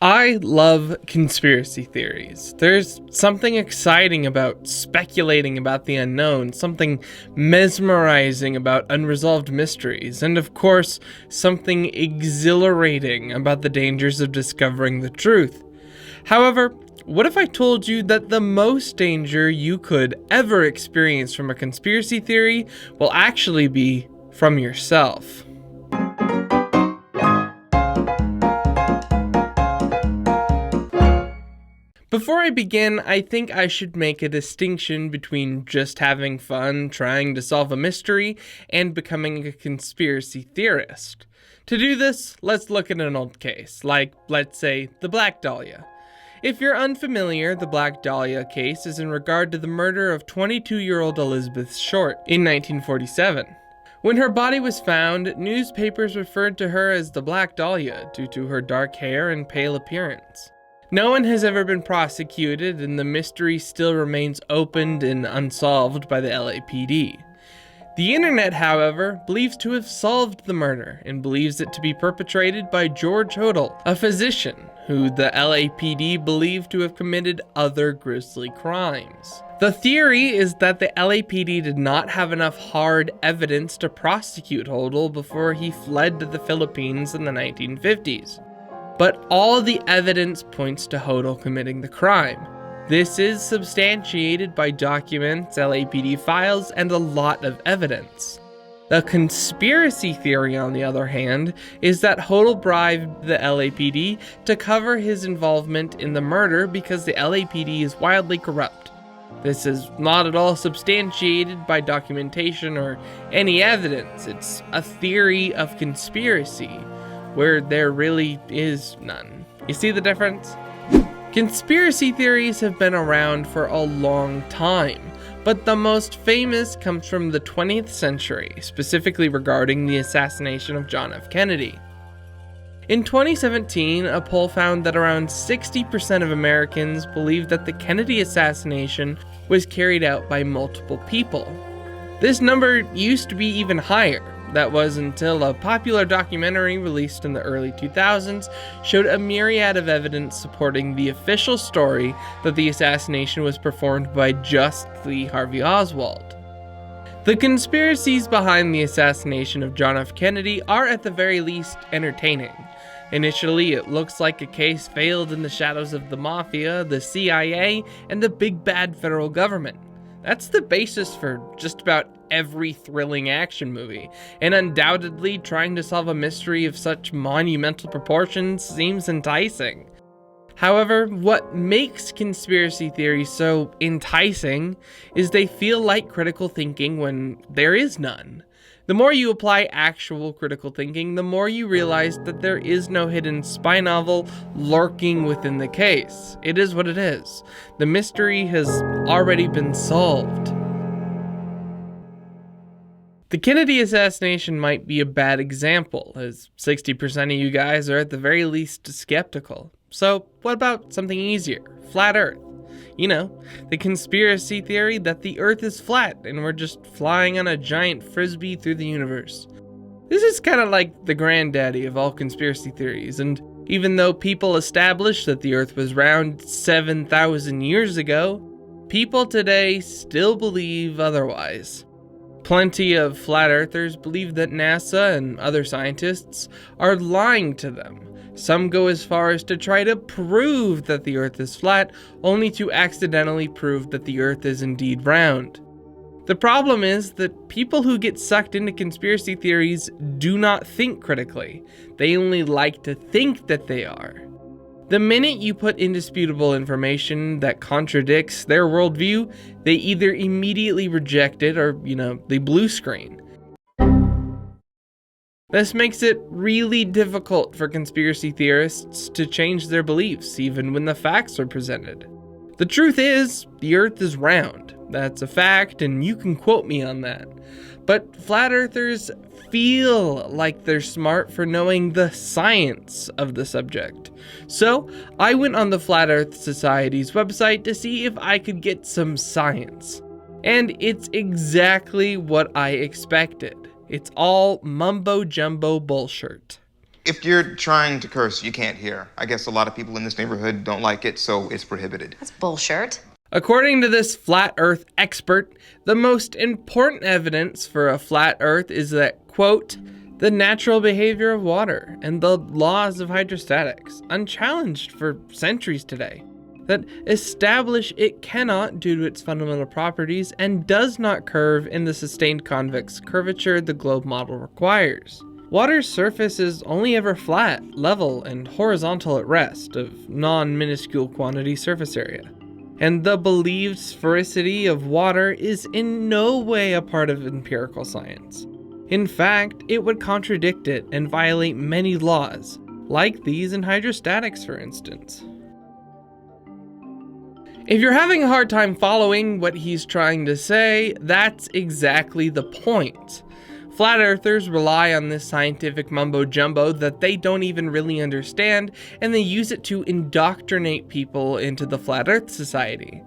I love conspiracy theories. There's something exciting about speculating about the unknown, something mesmerizing about unresolved mysteries, and of course, something exhilarating about the dangers of discovering the truth. However, what if I told you that the most danger you could ever experience from a conspiracy theory will actually be from yourself? Before I begin, I think I should make a distinction between just having fun trying to solve a mystery and becoming a conspiracy theorist. To do this, let's look at an old case, like, let's say, the Black Dahlia. If you're unfamiliar, the Black Dahlia case is in regard to the murder of 22-year-old Elizabeth Short in 1947. When her body was found, newspapers referred to her as the Black Dahlia due to her dark hair and pale appearance. No one has ever been prosecuted, and the mystery still remains opened and unsolved by the LAPD. The internet, however, believes to have solved the murder and believes it to be perpetrated by George Hodel, a physician who the LAPD believed to have committed other grisly crimes. The theory is that the LAPD did not have enough hard evidence to prosecute Hodel before he fled to the Philippines in the 1950s. But all the evidence points to Hodel committing the crime. This is substantiated by documents, LAPD files, and a lot of evidence. The conspiracy theory, on the other hand, is that Hodel bribed the LAPD to cover his involvement in the murder because the LAPD is wildly corrupt. This is not at all substantiated by documentation or any evidence. It's a theory of conspiracy, where there really is none. You see the difference? Conspiracy theories have been around for a long time, but the most famous comes from the 20th century, specifically regarding the assassination of John F. Kennedy. In 2017, a poll found that around 60% of Americans believed that the Kennedy assassination was carried out by multiple people. This number used to be even higher. That was until a popular documentary released in the early 2000s showed a myriad of evidence supporting the official story that the assassination was performed by just Lee Harvey Oswald. The conspiracies behind the assassination of John F. Kennedy are at the very least entertaining. Initially, it looks like a case veiled in the shadows of the mafia, the CIA, and the big bad federal government. That's the basis for just about every thrilling action movie, and undoubtedly trying to solve a mystery of such monumental proportions seems enticing. However, what makes conspiracy theories so enticing is they feel like critical thinking when there is none. The more you apply actual critical thinking, the more you realize that there is no hidden spy novel lurking within the case. It is what it is. The mystery has already been solved. The Kennedy assassination might be a bad example, as 60% of you guys are at the very least skeptical. So what about something easier? Flat Earth. You know, the conspiracy theory that the Earth is flat and we're just flying on a giant frisbee through the universe. This is kind of like the granddaddy of all conspiracy theories, and even though people established that the Earth was round 7,000 years ago, people today still believe otherwise. Plenty of flat earthers believe that NASA and other scientists are lying to them. Some go as far as to try to prove that the Earth is flat, only to accidentally prove that the Earth is indeed round. The problem is that people who get sucked into conspiracy theories do not think critically. They only like to think that they are. The minute you put indisputable information that contradicts their worldview, they either immediately reject it or, they blue screen. This makes it really difficult for conspiracy theorists to change their beliefs, even when the facts are presented. The truth is, the Earth is round. That's a fact, and you can quote me on that. But flat earthers feel like they're smart for knowing the science of the subject. So, I went on the Flat Earth Society's website to see if I could get some science. And it's exactly what I expected. It's all mumbo-jumbo bullshit. If you're trying to curse, you can't hear. I guess a lot of people in this neighborhood don't like it, so it's prohibited. That's bullshit. According to this flat earth expert, the most important evidence for a flat earth is that, quote, the natural behavior of water and the laws of hydrostatics, unchallenged for centuries today, that establish it cannot due to its fundamental properties and does not curve in the sustained convex curvature the globe model requires. Water's surface is only ever flat, level, and horizontal at rest of non-minuscule quantity surface area. And the believed sphericity of water is in no way a part of empirical science. In fact, it would contradict it and violate many laws, like these in hydrostatics, for instance. If you're having a hard time following what he's trying to say, that's exactly the point. Flat earthers rely on this scientific mumbo-jumbo that they don't even really understand, and they use it to indoctrinate people into the Flat Earth Society.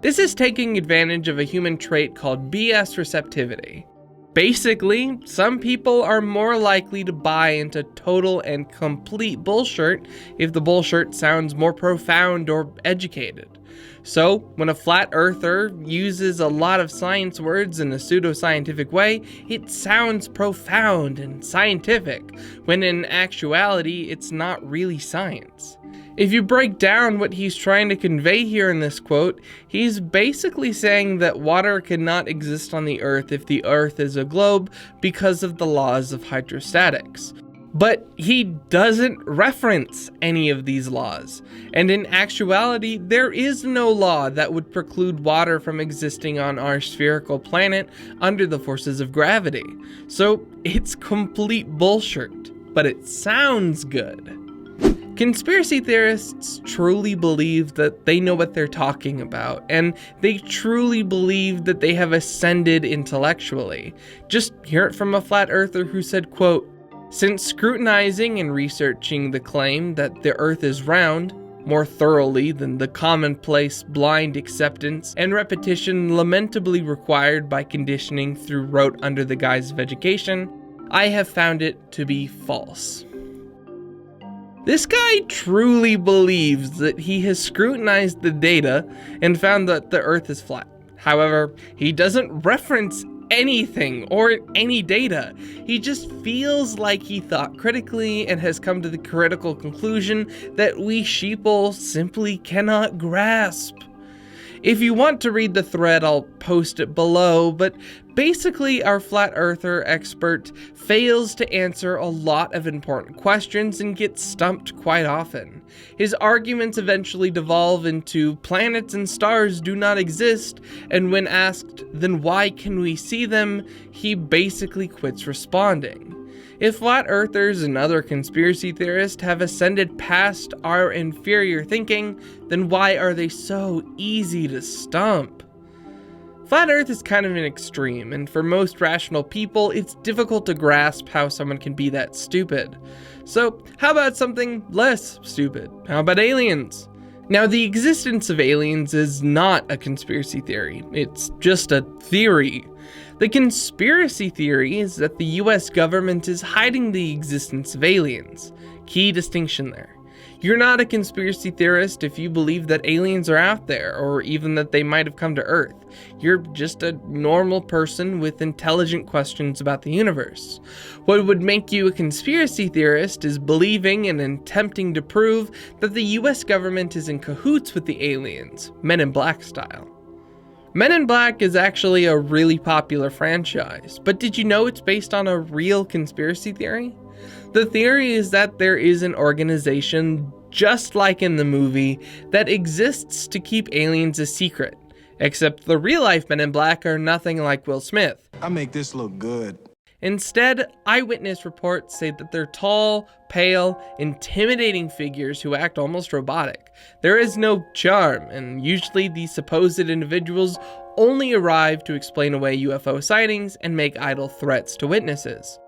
This is taking advantage of a human trait called BS receptivity. Basically, some people are more likely to buy into total and complete bullshit if the bullshit sounds more profound or educated. So, when a flat earther uses a lot of science words in a pseudoscientific way, it sounds profound and scientific, when in actuality, it's not really science. If you break down what he's trying to convey here in this quote, he's basically saying that water cannot exist on the Earth if the Earth is a globe because of the laws of hydrostatics. But he doesn't reference any of these laws, and in actuality, there is no law that would preclude water from existing on our spherical planet under the forces of gravity. So it's complete bullshit, but it sounds good. Conspiracy theorists truly believe that they know what they're talking about, and they truly believe that they have ascended intellectually. Just hear it from a flat earther who said, quote, since scrutinizing and researching the claim that the Earth is round more thoroughly than the commonplace blind acceptance and repetition lamentably required by conditioning through rote under the guise of education, I have found it to be false. This guy truly believes that he has scrutinized the data and found that the Earth is flat. However, he doesn't reference anything or any data. He just feels like he thought critically and has come to the critical conclusion that we sheeple simply cannot grasp. If you want to read the thread, I'll post it below, but basically our flat earther expert fails to answer a lot of important questions and gets stumped quite often. His arguments eventually devolve into planets and stars do not exist, and when asked, then why can we see them, he basically quits responding. If flat earthers and other conspiracy theorists have ascended past our inferior thinking, then why are they so easy to stump? Flat Earth is kind of an extreme, and for most rational people, it's difficult to grasp how someone can be that stupid. So, how about something less stupid? How about aliens? Now, the existence of aliens is not a conspiracy theory, it's just a theory. The conspiracy theory is that the US government is hiding the existence of aliens. Key distinction there. You're not a conspiracy theorist if you believe that aliens are out there, or even that they might have come to Earth. You're just a normal person with intelligent questions about the universe. What would make you a conspiracy theorist is believing and attempting to prove that the US government is in cahoots with the aliens, Men in Black style. Men in Black is actually a really popular franchise, but did you know it's based on a real conspiracy theory? The theory is that there is an organization, just like in the movie, that exists to keep aliens a secret. Except the real-life Men in Black are nothing like Will Smith. I make this look good. Instead, eyewitness reports say that they're tall, pale, intimidating figures who act almost robotic. There is no charm, and usually these supposed individuals only arrive to explain away UFO sightings and make idle threats to witnesses.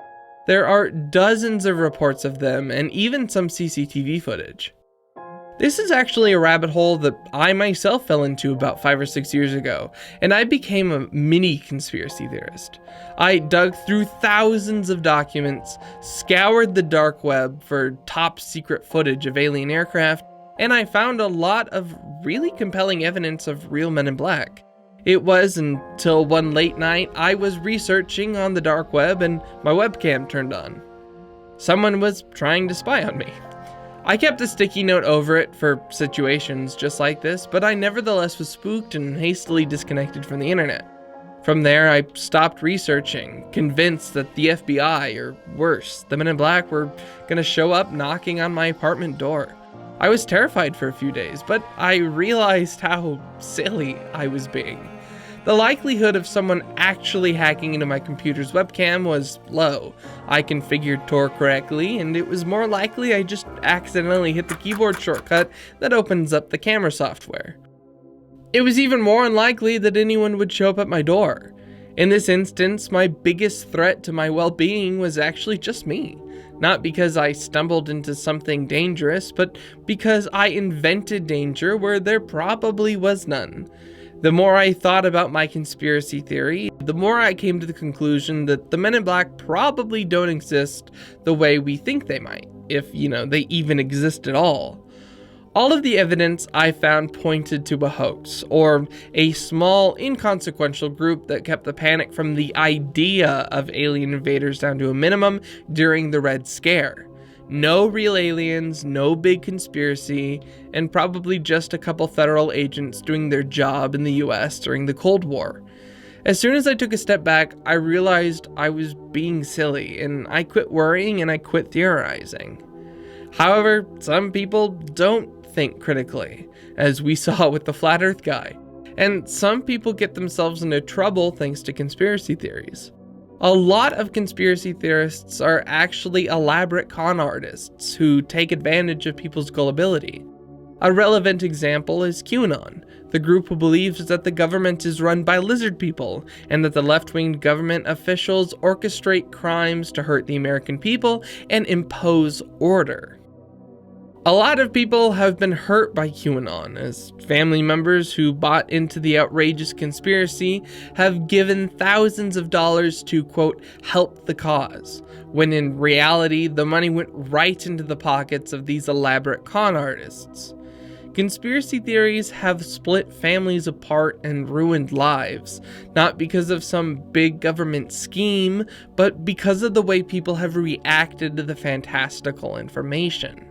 There are dozens of reports of them and even some CCTV footage. This is actually a rabbit hole that I myself fell into about 5 or 6 years ago, and I became a mini conspiracy theorist. I dug through thousands of documents, scoured the dark web for top secret footage of alien aircraft, and I found a lot of really compelling evidence of real men in black. It was until one late night I was researching on the dark web and my webcam turned on. Someone was trying to spy on me. I kept a sticky note over it for situations just like this, but I nevertheless was spooked and hastily disconnected from the internet. From there, I stopped researching, convinced that the FBI, or worse, the Men in Black, were gonna show up knocking on my apartment door. I was terrified for a few days, but I realized how silly I was being. The likelihood of someone actually hacking into my computer's webcam was low. I configured Tor correctly, and it was more likely I just accidentally hit the keyboard shortcut that opens up the camera software. It was even more unlikely that anyone would show up at my door. In this instance, my biggest threat to my well-being was actually just me. Not because I stumbled into something dangerous, but because I invented danger where there probably was none. The more I thought about my conspiracy theory, the more I came to the conclusion that the Men in Black probably don't exist the way we think they might, if, they even exist at all. All of the evidence I found pointed to a hoax, or a small, inconsequential group that kept the panic from the idea of alien invaders down to a minimum during the Red Scare. No real aliens, no big conspiracy, and probably just a couple federal agents doing their job in the US during the Cold War. As soon as I took a step back, I realized I was being silly, and I quit worrying and I quit theorizing. However, some people don't think critically, as we saw with the Flat Earth guy, and some people get themselves into trouble thanks to conspiracy theories. A lot of conspiracy theorists are actually elaborate con artists who take advantage of people's gullibility. A relevant example is QAnon, the group who believes that the government is run by lizard people and that the left-wing government officials orchestrate crimes to hurt the American people and impose order. A lot of people have been hurt by QAnon, as family members who bought into the outrageous conspiracy have given thousands of dollars to, quote, help the cause, when in reality the money went right into the pockets of these elaborate con artists. Conspiracy theories have split families apart and ruined lives, not because of some big government scheme, but because of the way people have reacted to the fantastical information.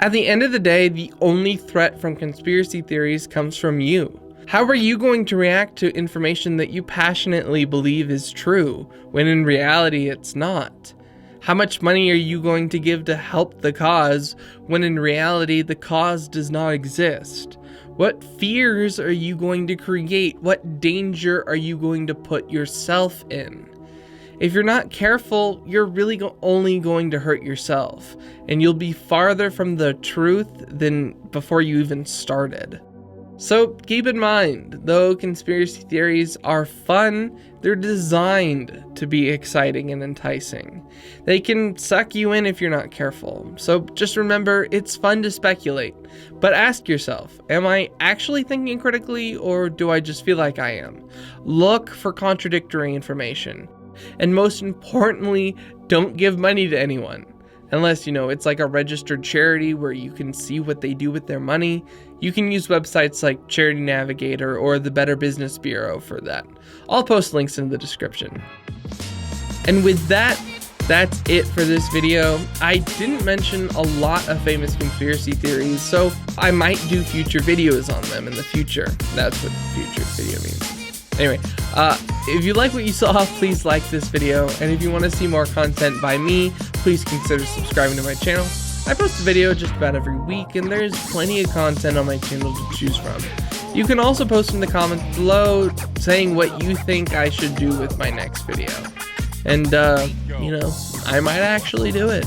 At the end of the day, the only threat from conspiracy theories comes from you. How are you going to react to information that you passionately believe is true, when in reality it's not? How much money are you going to give to help the cause, when in reality the cause does not exist? What fears are you going to create? What danger are you going to put yourself in? If you're not careful, you're really only going to hurt yourself, and you'll be farther from the truth than before you even started. So keep in mind, though conspiracy theories are fun, they're designed to be exciting and enticing. They can suck you in if you're not careful. So just remember, it's fun to speculate, but ask yourself, am I actually thinking critically, or do I just feel like I am? Look for contradictory information. And most importantly, don't give money to anyone. Unless, it's like a registered charity where you can see what they do with their money. You can use websites like Charity Navigator or the Better Business Bureau for that. I'll post links in the description. And with that, that's it for this video. I didn't mention a lot of famous conspiracy theories, so I might do future videos on them in the future. That's what future video means. Anyway, if you like what you saw, please like this video, and if you want to see more content by me, please consider subscribing to my channel. I post a video just about every week, and there's plenty of content on my channel to choose from. You can also post in the comments below saying what you think I should do with my next video. And, I might actually do it.